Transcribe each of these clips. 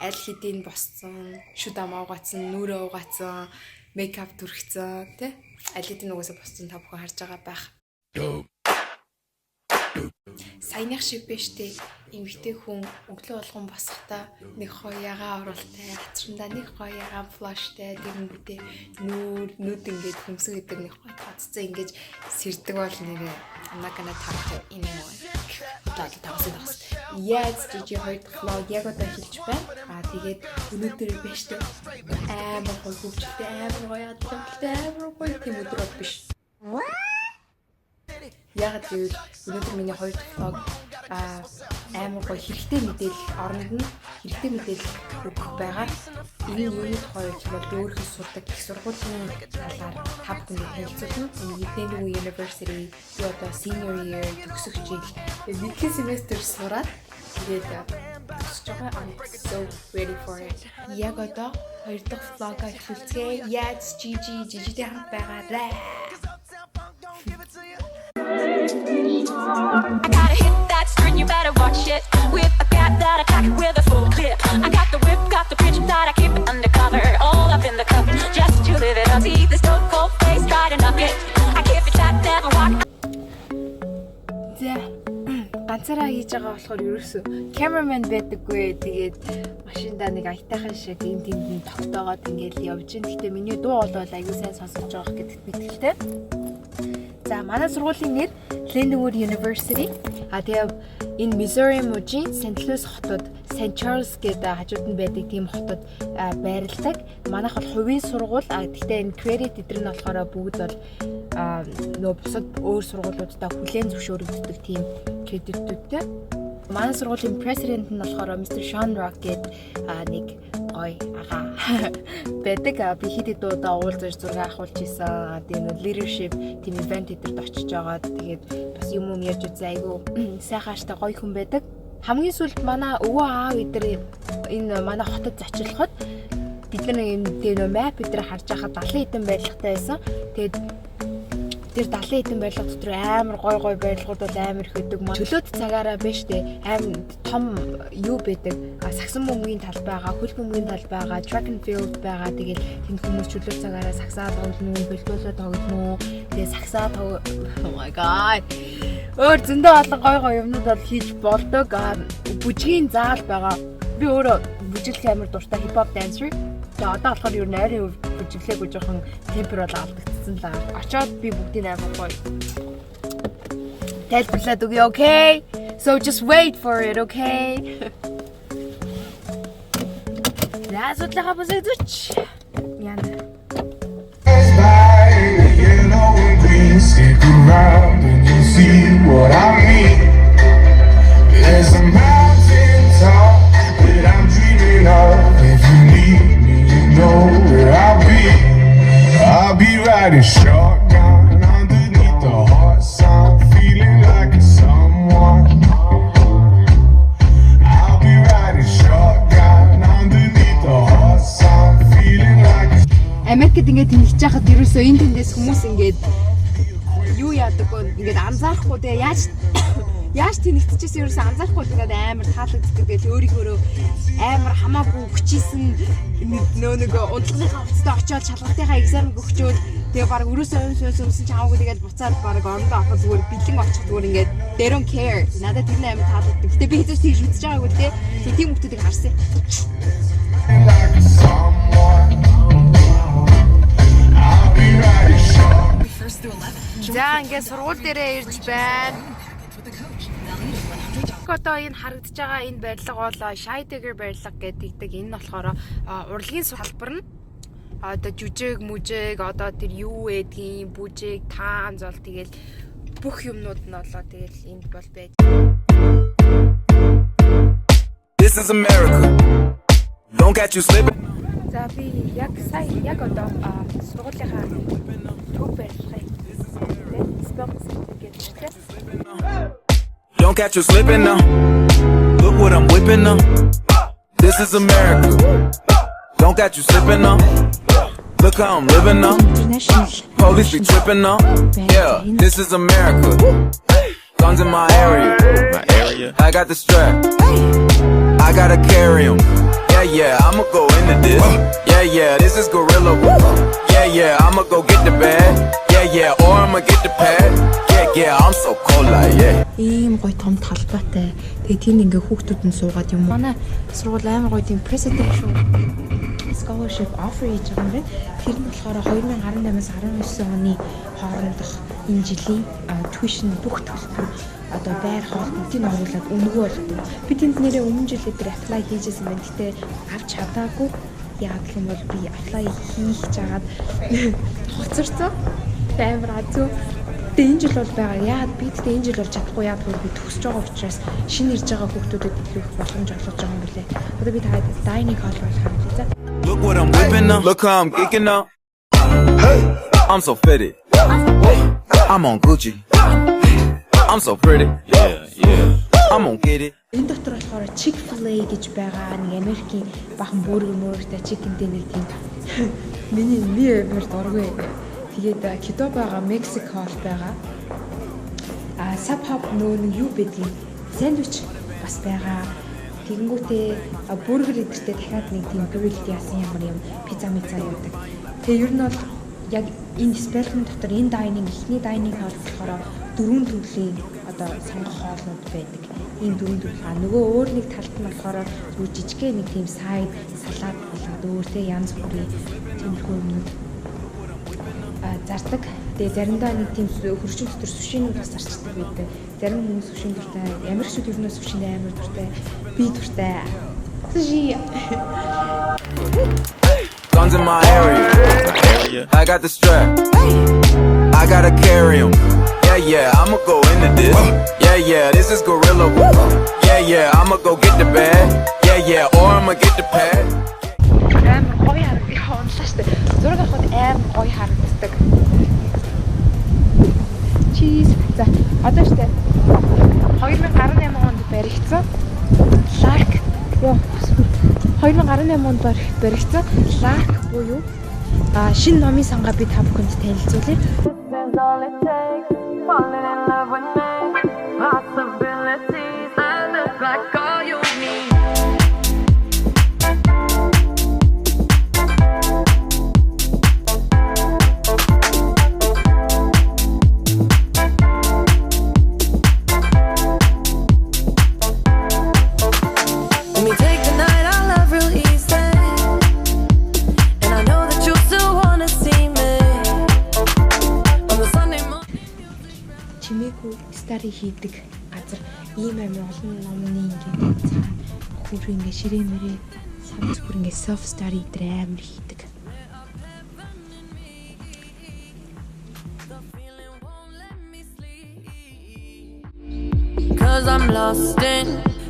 аль хэдийн босцсон, шүд амаа угаацсан, нүрээ угаацсан, мейкап түрхсэн тий. Аль хэдийн угаасаа босцсон та бүхэн харж байгаа байх. Саяных шиг биш тий. Эмэгтэй хүн өглөө болгон босохдоо нэг хоёагаа оруултай, хацрандаа нэг хоёагаа флаштай, тэгэнгүүтээ нүд ингээд хөмсөг гэдэг нэг гоё тооцсон ингээд сэрдэг бол нэрээ I'm not gonna talk to anyone. Like тавсан бас. Yes, дижи хоёр vlog яг одоо хэлж байна. Тэгээд өнөөдөр биш тий. Амар гоё хөвчтэй, амар гоё адлалтай, амар гоё тийм өдрөд биш. Яг тэгвэл өнөөдөр миний хоёр vlog амар гоё хэрэгтэй мэдээлэл оронд нь хэрэгтэй мэдээлэл өгөх байгаа. Энэ юуны тухай бол өөрийнхөө сурдаг их сургуулийн талаар та бүхэнд хэлцүүлнэ. Nintendo University юу одоо senior year төгсөх жил нэгэн семестр сураад тэгээд төгсөж байгаа. I'm so ready for it. Яг одоо хоёр дахь vlog-а эхлүүлцгээе. Яаж Gigi-тэй хамт байгаарай. I gotta hit that string, you better watch it. Whip a cat that I cock with a full clip. I got the whip, got the bitch that I keep it undercover. All up in the cup, just to live it up. See this stone cold face, try to knock it. I keep it tight, never walk. Ганцаараа хийж байгаа болохоор ерөөсөө cameraman байдаггүй. Тэгээд машиндаа нэг аятайхан шиг энэ тэнд тогтоогоод ингээл явж гин. Гэхдээ миний дуу бол аягүй сайн сонсож байгаа гэдэгт мэдгэлтэй. За манай сургуулийн нэр Lindenwood University. Тэгээ энэ Missouri мужийн St. Louis хотод St. Charles гэдэг хажууд нь байдаг тийм хотод байрладаг. Манайх бол хувийн сургууль. Гэхдээ энэ credit эдгээр нь болохоор бүгд бол нөө бусад өөр сургуулиудаа хүлээн зөвшөөрөгддөг тийм кредитүүдтэй. Манай сургуулийн president нь болохоор Mr. Sean Rock гэдэг нэг гоё ага байдаг. Би хэд удаа уулзаж зураг авахулж исэн. Тэгээд leadership team event эдэрд очиж байгаа. Тэгээд бас юм ярьж үзээ айгу сайхан аштай гоё хүн байдаг. Хамгийн сүүлд манай өвөө аав эдэр энэ манай хотод зочлоход бид нар юм тэр map эдэр харж байхад 70 хэдэн барилгатай байсан. Тэгээд тэр 70 хэдэн барилга дотор амар гой барилгууд бол амар их өгдөг. Чөлөөт цагаараа биш дээ. Амар том юу байдаг. Сагсан бөмбөгийн тал байгаа, хөл бөмбөгийн тал байгаа, track and field байгаа. Тэгээд тэнд хүмүүс чөлөөт цагаараа сагсаа тоглоно, бэлтгэлөө тоглоно. Тэгээд сагсаа oh my god. Өөр зөндөө олон гой юмнууд бол хийж болдог. Бүжгийн заал байгаа. Би өөрөө бүжиглэх амар дуртай hip hop dancer. Тэгээ одоо болохоор юу нэрийн бүжиглээг жоохон темпер бол алдагдсан л аа. Очоод би бүгдийг амар гоё тайлбарлаад өгье, okay? So just wait for it, okay? Лазуудлага босогдож. Яна. Stick around and you'll see what I mean. There's a mountain top that I'm dreaming of. If you need me, you know where I'll be riding shotgun underneath the hot sun, feeling like a someone. I'll be riding shotgun underneath the hot sun, feeling like a Америкт ингээд тэнхэж байхад ерөөсөө энэ тэндээс хүмүүс ингээд юу яадаг вэ? Ингээд анзаарахгүй тэгээ яаж тэнхчихсэн ерөөсөө анзаарахгүй ингээд амар таалагддаг. Тэгэл өөрийнхөө амар хамаагүй хүчээсэн нэг унтлагынхаа хувцастай очиод шалгалтынхаа экзам өгчөөд тэгээ баг өрөөсөө өмсөн чамаагүй тэгээд буцаад баг орондоо авах зүгээр бэлэн очих зүгээр ингээд they don't care. Надад тэр амар таалагддаг. Гэтэ би хэзээ тийж үзэж байгаагүй те. Тийм хүмүүсийг харсан. За ингээд сургууль дээрээ ирж байна. Одоо энэ харагдаж байгаа энэ барилга бол Scheidegger барилга гэдэг. Энэ нь болохоор урлагийн салбар нь одоо жүжиг мүжиг одоо тэр юу гэдгийг бүжиг таан зол тэгэл бүх юмнууд нь болоо тэгэл энд бол байж. This is America. Don't catch you slipping. За би яг одоо сургуулийнхаа төв барилгыг Don't catch you slipping now. Look what I'm whipping now. This is America. Don't catch you slipping now. Look how I'm living now. Police be tripping now. Yeah, this is America. Guns in my area. I got the strap. I gotta carry 'em. yeah, I'ma go into this. Yeah, this is gorilla. Yeah, I'ma go get the bag. Yeah, or I'ma get the pad. Yeah, I'm so cold like yeah. Ийм гоё том талбайтай. Тэгээ тийм ингээ хүүхдүүд нь суугаад юм. Манай сургууль амар гоё тийм presidential scholarship offer хийж байгаа юм байна. Тэр нь болохоор 2018-аас 19 оны хоорондох энэ жилийн tuition бүх төлбөр одоо байр хоол бүгдийг оруулаад өнгөө болгодог. Би тэнд нэрээ өмнө жилээ дээр apply хийжсэн байна. Гэтэ авч чадаагүй. Яг гэх юм бол би apply хийх жагаад хоцорсон. Амар азуу. Тэгээ энэ жил бол байгаа. Яагаад би тэгтээ энэ жил бол чадахгүй яа гэвэл би төгсөж байгаа учраас шинэ ирж байгаа хүүхдүүдэд илүү их боломж олгож байгаа юм билээ. Одоо би таад dining hall болох юм лээ. Look what I'm whipping up. Look how I'm geeking up. Hey, I'm so fitted. I'm on Gucci. I'm so pretty. Yeah. I'm gonna get it. Энэ дотор болохоор Chick-fil-A гэж байгаа нэг Америкийн бахан бургер чикентэй нэг тийм миний амар дургүй. Тэгээд Kido байгаа, Mexico Hall байгаа. Subhop нэг юу байдгийг сэндвич бас байгаа. Тэгэнгүүтээ бургер идэртээ дахиад нэг тийм grilled яасан юм пицца яадаг. Тэгээ ер нь бол яг энэ спектrum дотор энэ dining ихний dining hall болохоор 4 төрлийн одоо сонгох хоолнууд байдаг. Ийм 4 төрөл. Нөгөө өөр нэг талд нь болохоор зүгээр жижигхэн нэг тийм side салаад болоод өөртөө янз бүрийн тиймэрхүү юмнууд зардаг. Тэгээ заримдаа нэг тийм хөршин дотор сүшинүүд бас зарчдаг байдаг. Зарим хүмүүс сүшин дуртай, Америкчууд ер нь сүшинд амар дуртай, би дуртай. Sushi. Guns in my area. I got the strap. I gotta carry 'em. Yeah, I'ma go into this. Yeah, this is gorilla. Yeah, I'ma go get the bag. Yeah, or I'ma get the pad. Амар гоё харагдах онлаа штэ. Зураг авахд амар гоё харагддаг. Cheese. За, одоо штэ 2018 онд баригдсан. Lark. Йоо. 2018 онд баригдсан Lark буюу шинэ номын сангаа би та бүхэнд танилцуулъя. Falling in love with me, possibilities. I look like all you need. Let me take the night I love real easy, and I know that you still wanna see me on the Sunday morning. Чимээгүй стари хийдэг газар ийм амар олон номны ингээд цаа бүр ингээд ширээмэрээ самц бүр ингээд soft study дээр амар хийдэг. Cause I'm lost in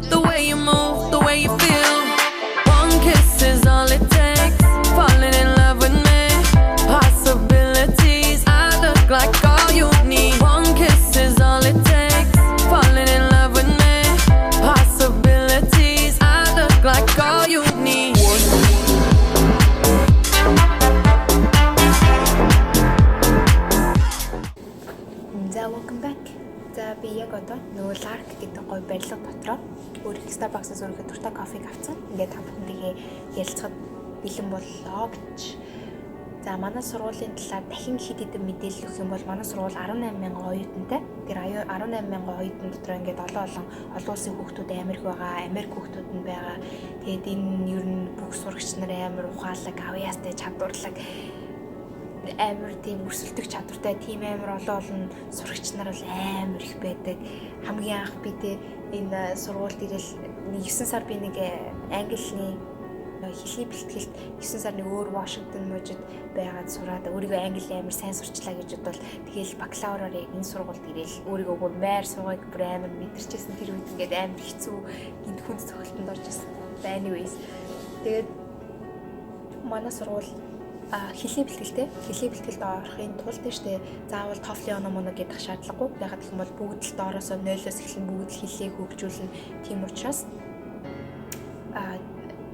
the way you move, the way you feel. One kiss is all it takes. Falling in love with me, possibilities. I look like all you need. One kiss is all it takes. Falling in love with me, possibilities. I look like all you need. За welcome back. За би яг одоо нөгөө Lark гэдэг гоё барилга дотроо өөрийнхөө Starbucks-аас өөрийнхөө дуртай кофег авсан. Ингээд та бүхэндээ ярилцахад бэлэн боллоо гэж. За манай сургуулийн талаар дахин хэд хэдэн мэдээлэл өгөх юм бол манай сургууль 18,000 оюутантай. Тэр 18,000 оюутан дотор ингээд олон улсын хүүхдүүд Америк байгаа, Америк хүүхдүүд нь байгаа. Тэгээд энэ ер нь бүх сурагч нар амар ухаалаг, авьяастай, чадварлаг амар тийм өрсөлдөх чадвартай тийм амар олон сурагч нар бол амар их байдаг. Хамгийн анх би энэ сургуульд ирэл 9 сар би нэг английн хэлний бэлтгэлд 9 сар нэг өөр Вашингтон мужид байгаад сураад өөрийгөө англи амар сайн сурчлаа гэж бодвол тэгэл бакалавраар яг энэ сургуульд ирэл өөрийгөө бүр майр суугаад бүр амар мэдэрчээсэн тэр үед ингээд амар хэцүү энд хүнд цогцолтонд орж ирсэн. Anyways тэгээд манай сургууль хэлний бэлтгэлд орохын тулд штэ заавал TOEFL оноо гэдэг шаардлагагүй. Ягаад гэх юм бол бүгд л доороосоо 0-оос эхлэн бүгд л хэллийг хөгжүүлнэ. Тийм учраас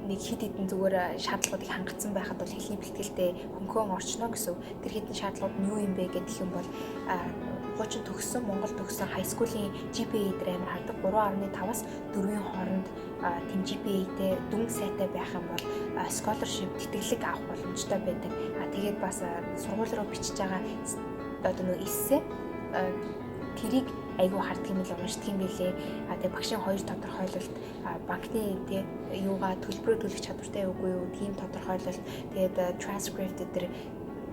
нэг хэд хэдэн зүгээр шаардлагуудыг хангацсан байхад бол хэлний бэлтгэлдээ хөнгөн орчно гэсэн. Тэр хэдэн шаардлагууд нь юу юм бэ гэдэг юм бол хуучин төгссөн Монгол төгссөн high school-ийн GPA дээр амар хардаг 3.5-аас 4-ийн хооронд тэм GPA-тэй дүнг сайтай байх юм бол scholarship тэтгэлэг авах боломжтой байдаг. Тэгээд бас сургууль руу бичиж байгаа одоо нөгөө эссе тэрийг айгүй харддаг юм л уншдаг юм билээ. Тэгээд багшийн хоёр тодорхойлолт банкны тий юугаа төлбөрөө төлөх чадвартай үгүй юу тийм тодорхойлолт тэгээд transcript дээр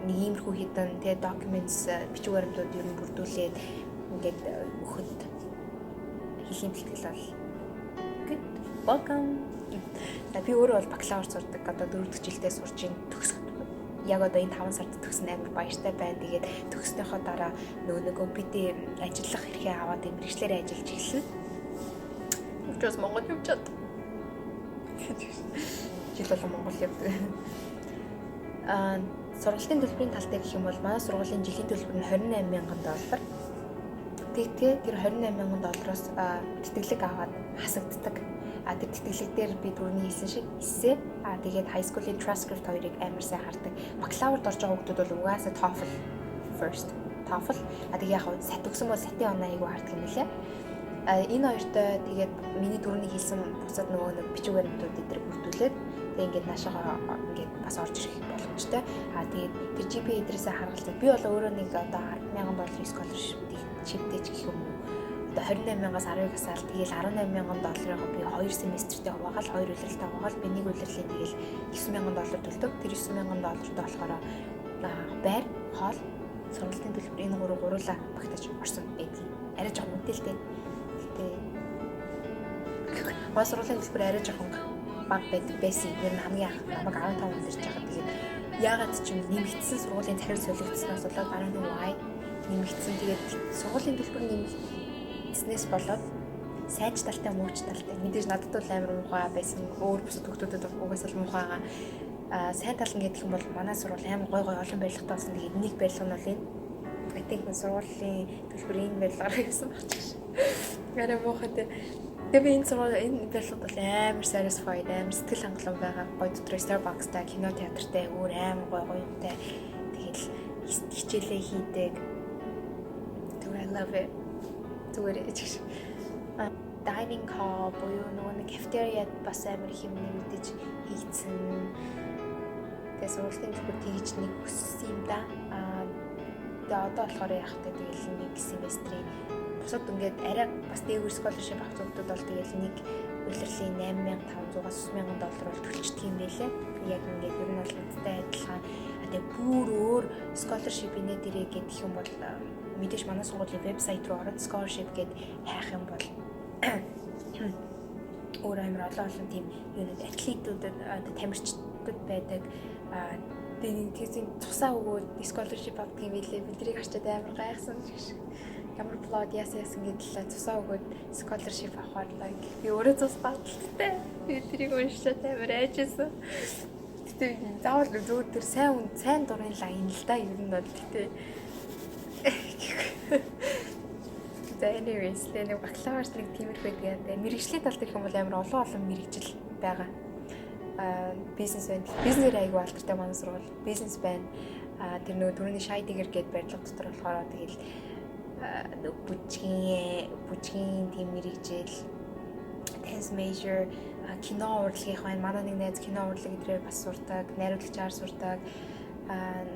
нэг иймэрхүү хідэн тэгээд documents бичиг баримтууд ер нь бүрдүүлээд ингээд өгөхөд хэлний бэлтгэл бол good welcome. Би өөрөө бол бакалавр сурдаг. Одоо 4 дахь жилдээ сурж ин төгсөх. Яг одоо энэ 5 сард төгсөн амар баяртай байна. Тэгээд төгснөхийн дараа нөгөө бидний ажиллах хэрэг аваад энэ мэрэгчлэрээ ажиллаж эхэлсэн. Өчигдөр Монгол явж чад. Жил болго Монгол явдаг. Сургалтын төлбөрийн талтай гэх юм бол манай сургуулийн жилийн төлбөр нь $28,000. Тэгээд тэр $28,000-оос тэтгэлэг аваад хасагддаг. Тэр тэтгэлэг дээр би түрүүний хэлсэн шиг эссе тэгээд high school-ийн transcript хоёрыг амар сайн хардаг. Бакалаврд орж байгаа хүмүүс бол угаасаа TOEFL first. TOEFL тэгээд яг сат өгсөн бол сатын оноо айгу хардаг юм лээ. Энэ хоёртой тэгээд миний түрүүний хэлсэн бусад нөгөө бичиг баримтууд дээр бүрдүүлээд тэгээд ингээд наашаага ингээд бас орж ирэх боломжтой. Тэгээд тэр GPA дээрээсээ харгалзаад би бол өөрөө нэг одоо $10,000 scholarship-ийг чивдэж гэх юм уу. Одоо 28,000-аас 10-ыг асаал тэгээл $11,000-ыг би 2 семестртээ хуваагаад 2 улиралтай хуваагаад би нэг улирлыг тэгээл $9,000 төлдөг. Тэр $9,000-тэй болохоор байр, хоол, сургалтын төлбөр энэ гуруула багтаж орсон байдгийг. Арай жоохон мэдээлтэй. Бас сургуулийн төлбөр арай жоохон баг байдаг байсан. Ер нь хамгийн намайг 15 он ирж байгаа. Тэгээд яагаад ч юм нэмэгдсэн сургуулийн захирал солигдсноос болоод I don't know why нэмэгдсэн. Тэгээд сургуулийн төлбөр нэмэгдснээс болоод сайж талтай мууч талтай. Мэдээж надад бол амар муухай байсан. Өөр бусад хүмүүсд угаасаа муухайгаа сайн тал нь гэх юм бол манай сургууль амар гой олон барилгатай болсон. Тэгээд нэг барилга нь бол энэ I think сургуулийн төлбөрийн барилгаар гэсэн багч. Гэрэ муухайтай. Тэгээ энэ сургууль энэ барилгад бол амар satisfied, амар сэтгэл хангалуун байгаа. Гой дотор Starbucks-тай, кино театртай, өөр амар гой юмтай. Тэгэл хичээлээ хийдэг. I love it. Зүгээр ичж. Dining hall буюу нэг cafeteria бас амар их юм нэмэгдэж хийцэн. Тэгээ сургуулийн төлбөр тэгж нэг өссөн юм да. Тэгээ одоо болохоор яах вэ? Тэгэл нэг семестрийн бусад ингээд арай бас дээгүүр scholarship авах зүйлүүд бол тэгэл нэг улирлийн $8,500-аас $9,000 бол төлчдөг юм байлээ. Яг ингээд ер нь бол надтай адилхан. Тэгээ бүр өөр scholarship инээ дээрээ гэх юм бол мэдээж манай сургуулийн вебсайт руу ороод scholarship гэд хайх юм бол өөр амар олон тийм юунууд атлетуудад тамирчдад байдаг. Тэгээд тийм цусаа өгөөд scholarship авдаг юм билээ. Биднийг харчаад амар гайхсан шиг. Ямар плод яасан гэдэл цусаа өгөөд scholarship авахаар би өөрөө цус баталтай. Биднийг уншаад амар айжсэн. Тэгтээ заавал зөв тэр сайн дурын лайн л да ер нь бол тэгтээ. Anyways, нэг бакалаврт нэг тиймэрхүү гэдэг. Мэргэжлийн тал гэх юм бол амар олон мэргэжил байгаа. Бизнес байна. Бизнесээр аягүй алдартай манай сургууль. Бизнес байна. Тэр нөгөө түрүүний Shy Digger гээд барилга дотор болохоор тэгэл бүжгийн тийм мэргэжил, dance major, кино урлагийнх байна. Манай нэг найз кино урлаг эдрээр бас сурдаг, найруулагчаар сурдаг.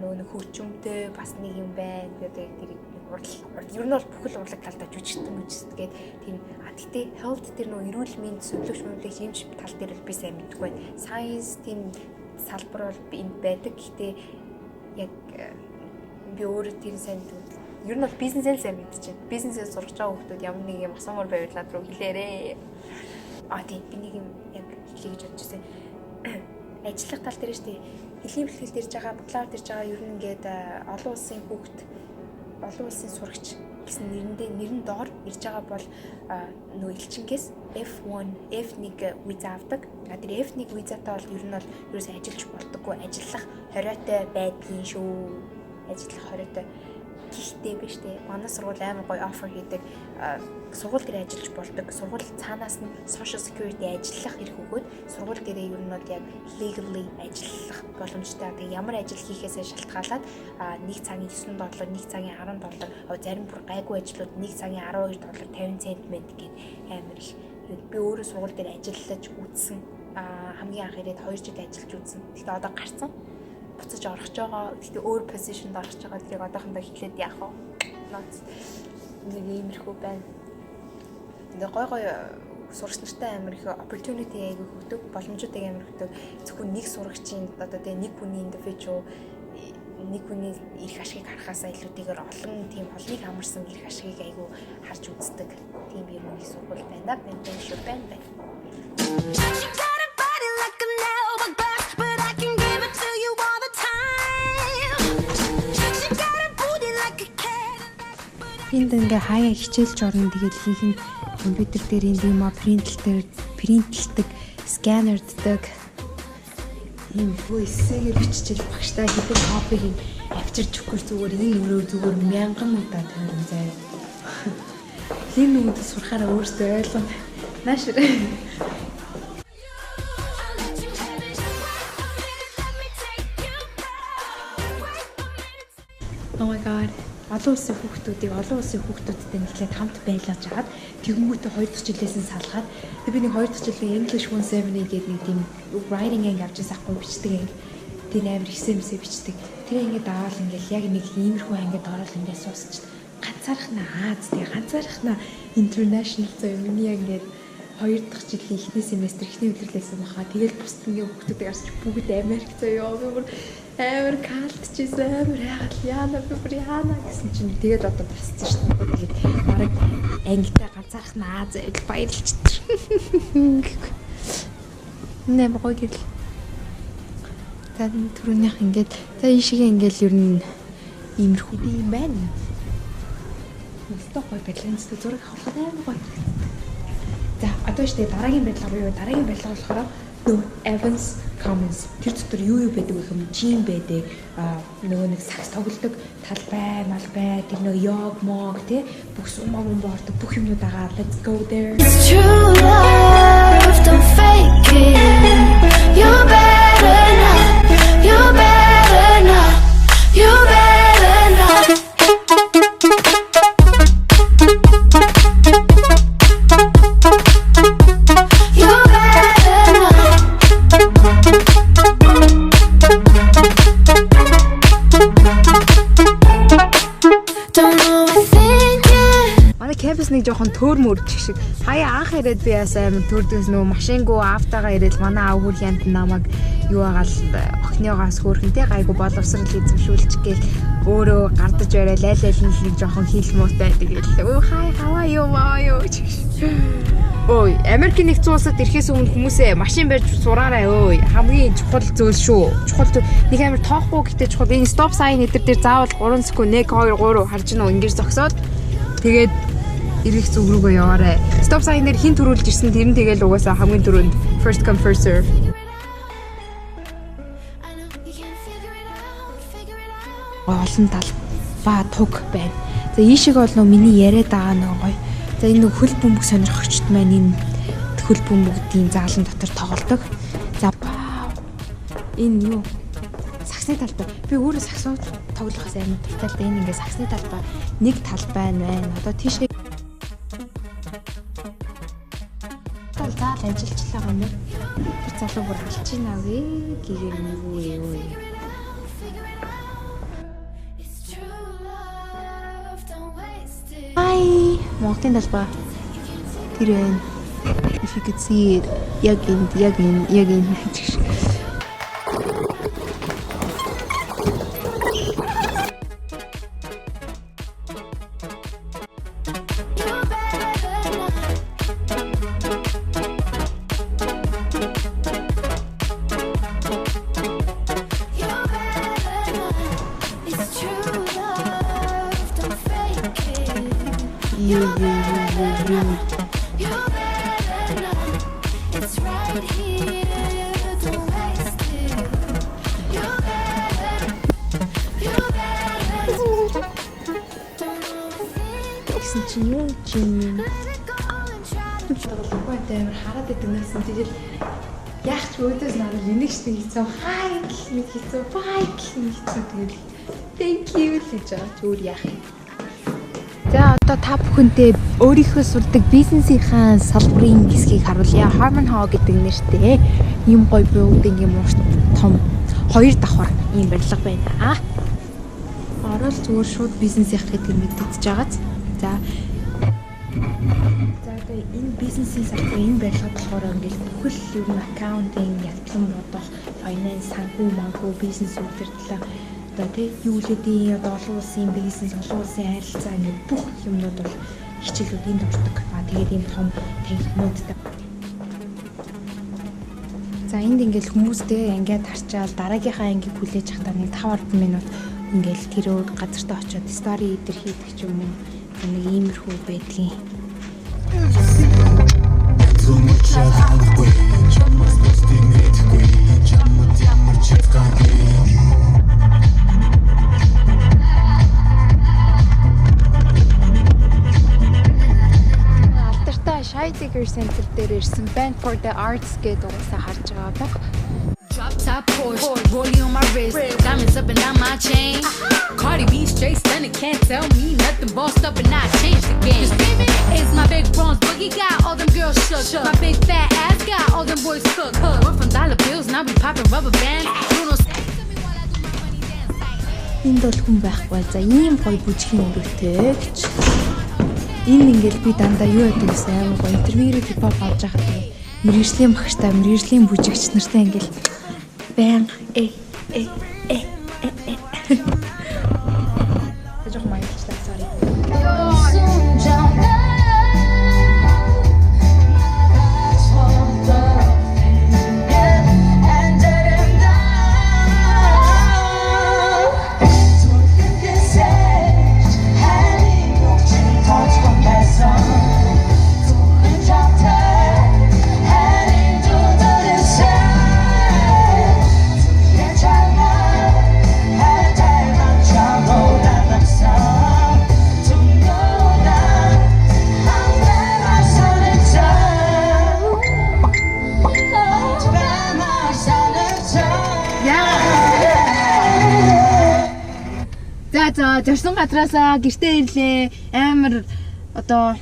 Нөгөө хөгжмөдөө бас нэг юм байна. Тэгээд тэр ер нь бол бүхэл урлаг талдаа жүжигтгээд тийм гэхдээ health тэр нөгөө эрүүл мэнд зөвлөгч мөвлөх юмч тал дээр би сайн мэдгүй байна. Science тийм салбар бол энд байдаг. Гэхдээ яг би өөрөө тэр сайн ер нь бол бизнесээ сайн мэдчихэв. Бизнесээ сурч байгаа хүмүүс ямар нэг юм асуумар байвал над руу хэлээрээ. Тийм би нэг юм яг хэлье гэж бодож байсан. Ажиллах тал дээр шүү дээ. Хэлний бэлтгэл дэрж байгаа, бакалавр дэрж байгаа ер нь ингээд олон улсын хүүхд олон улсын сурагч гэсэн нэрэн доор ирж байгаа бол нөө элчингээс F1 виза авдаг. Тэр F1 визатай бол ер нь бол ерөөсөө ажиллаж болдоггүй, ажиллах хориотой байдгийн шүү. Ажиллах хориотой. Гэхдээ биш дээ. Манай сургууль амар гоё offer хийдэг. Сургууль дээр ажиллаж болдог. Сургууль цаанаас нь social security ажиллах эрх өгөөд сургууль дээр ер нь бол яг legally ажиллах боломжтой. Тэгээ ямар ажил хийхээсээ шалтгаалаад нэг цагийн $9, нэг цагийн $10, зарим бүр гайгүй ажлууд нэг цагийн $12, 50 цент мэд гээд амар их. Би өөрөө сургууль дээр ажиллаж үзсэн. Хамгийн анх ирээд 2 жил ажиллаж үзсэн. Гэхдээ одоо гарцсан. Буцаж орох ч байгаа. Гэхдээ өөр позишнд орох ч байгаа. Тэрийг одоохондоо хэлээд яах вэ? Нэг иймэрхүү байна. Тэгээ гой сурагч нартай амар их opportunity айгүй өгдөг, боломжуудыг амар өгдөг. Зөвхөн нэг сурагчийн одоо тэгээ нэг хүний individual нэг хүний их ашгийг харахаасаа илүүтэйгээр олон тийм холныг хамарсан их ашгийг айгүй харж үздэг. Тийм юм их сургууль байна. Бэнтэн шүү байна. She got a body like a nail bust, but I can give it to you all the time. She got a booty like a cat. Энд ингээ хаяа хичээлж орно тэгээд хийх нь компьютер дээр юм а принтлдэг, сканерддаг. Ийм хөө эсээгээр биччихэл багштай хэдэн копиг авчирч өгөхгүй зүгээр энэ өрөө зүгээр 1000 удаа тавина заяа. Энэ үед сурахаараа өөртөө ойлгоно. Нааш Oh my god. Олон улсын хүүхдүүдтэй нэглээд хамт байлгаж хагаад тэгмүүтээ 2 дахь жилээс нь салгаад би нэг 2 дахь жилийн English 170 гэдэг нэг тийм writing анги авч ясахгүй бичдэг анги. Тэр амар ихсэмсээ бичдэг. Тэр ингээд даавал ингээд яг нэг иймэрхүү ангид орол ингээд суусч ганцаархнаа ганцаархнаа international зөө миний ингээд 2 дахь жилийн эхний семестр эхний өдрөлээс махаа тэгэл бусд ингээ хүүхдүүдийг арч бүгд Америк заяа би бүр амар калтчихсэн амар яана гэсэн чинь тэгээд одоо тасцсан шүү дээ. Тэгээд бараг ангитай ганцаархнаа зээл баярлж. Нэ богой гэл. Тань түрүүнийх ингээд за энэ шиг ингээл ер нь иймэрхүү юм байна. Өстө гой бэлэнс зураг авах амар гоё. За одоо штэ дараагийн барилга буюу дараагийн барилга болохоор Evans Commons. Тэр дотор юу байдаг вэ гэм жим байдаг. Нөгөө нэг сакс тоглодог талбай, малбай, тэр нөгөө йог мог тий бүх сумам бордог бүх юмнууд агаа let's go there. It's true love, don't fake it. You better not, you better not, you better not. Campus нэг жоохон төөр мөрчих шиг. Хаяа анх ирээд би ясаа амар төрдөөс нөгөө машингуу автагаа ирээд манай аав хөр хянт намайг юу агаал охиныгоос хөөрхөнтэй гайгүй боловсрал эзэмшүүлчих гээл өөрөө гардаж барай лайлайлын нэг жоохон хил муутай тэгэл өө хай хаваа юу ой Америкийн нэгдсэн улсад ирэхээс өмнө хүмүүсээ машин барьж сураарай ой хамгийн чухал зүйл шүү. Чухал нэг амар тоохгүй гэхдээ чухал энэ стоп сайн эдэр дээр заавал 3 секунд 1 2 3 харж гинөө ингэж зогсоод тэгээд ирэх зүг рүүгээ яваарай. Стоп сайн дээр хин төрүүлж ирсэн тэр нь тэгэл угаасаа хамгийн түрүүнд first come first serve. Олон талбай туг байна. За ийшиг бол нөө миний яриад байгаа нөгөө гоё. За энэ нэг хөл бөмбөг сонирхогчд маань энэ хөл бөмбөгдийн заалан дотор тоглодог. За энэ юу? Саксны талбай. Би өөрөө саксууд тоглохоос амар дуртай л да. Энэ ингээ саксны талбай нэг талбай байна. Одоо тийш заал ажиллачлаа гэнэ. Тэр залуу бүр алчина вэ? Гэгээр нэг үү. Hi, Монголын талбай. Тэр байна. If you could see it. Яг энэ. гэсэн чинь юу юм. Тэгвэл амар хараад идэг гэсэн тэгэл яг ч өөдөөс надад энийг ч хийцэн хай гэх нэг хийцэн бай гэх нэг хийцэн тэгэл thank you л гэж байгаа ч өөр яах юм. За одоо та бүхэнтэй өөрийнхөө сурдаг бизнесийнхаа салбарын хэсгийг харуулъя. Harmon Hall гэдэг нэртэй ийм гоё building юм уу том 2 давхар ийм барилга байна. Орол зүгээр шууд бизнесийнх гэдэг мэдэгдэж байгаа. За энэ бизнесийн салбарын энэ барилга болохоор ингээл бүхэл юм аккаунтинг, ялтлан бодох, finance, санхүү, манхүү, бизнес үйлдвэрлэл одоо тий юу лэдийн одоо олон улсын бизнес, олон улсын харилцаа ингээд бүх юмнууд бол хичээлүүд энд ордог. Тэгээд ийм том техникнуудтай. За энд ингээл хүмүүстэй ингээд харчаал дараагийнхаа ангийг хүлээж авахтаа нэг 5-10 минут ингээл тэрөө газартаа очиод стори идэр хийдэг ч юм уу. Нэг иймэрхүү байдгийн. Shy Digger Center дээр ирсэн Band for the Arts гэдэг уусаа харж байгаа баг. Drop top Porsche, rollie on my wrist, diamonds up and down my chain. Cardi B straight stunning, can't tell me nothing. Bossed up and I changed the game. It's my big bronze boogie, got all them girls shook. My big fat ass got all them boys cooked. We're from dollar bills, now we popping rubber bands. Энд бол хүн байхгүй. За ийм гоё бүжгийн өрөвтэй гэж. Энэ ингээл би дандаа юу яадаг гэсэн амар гоё интервьюрээ хипхоп авч байхад мэргэжлийн багштай мэргэжлийн бүжигч нартай ингээл баян жоо маягчлаа sorry. За зорсон газраасаа гэртээ ирлээ. Амар одоо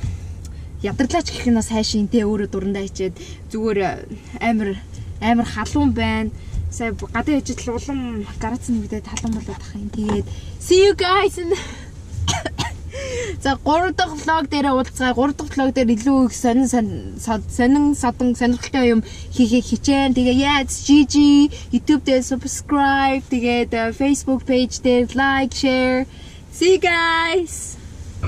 ядарлаач гэх нь бас хайшин те өөрөө дурандаа хичээд зүгээр амар халуун байна. Сая гадаа ижил улам гарацны үедээ талан болоод ах юм. Тэгээд see you guys. За 3 дахь влог дээр уулзгаа. 3 дахь влог дээр илүү их сонирхолтой юм хичээн. Тэгээ яаж GG YouTube дээр subscribe, тэгээд Facebook page дээр like, share. See you guys.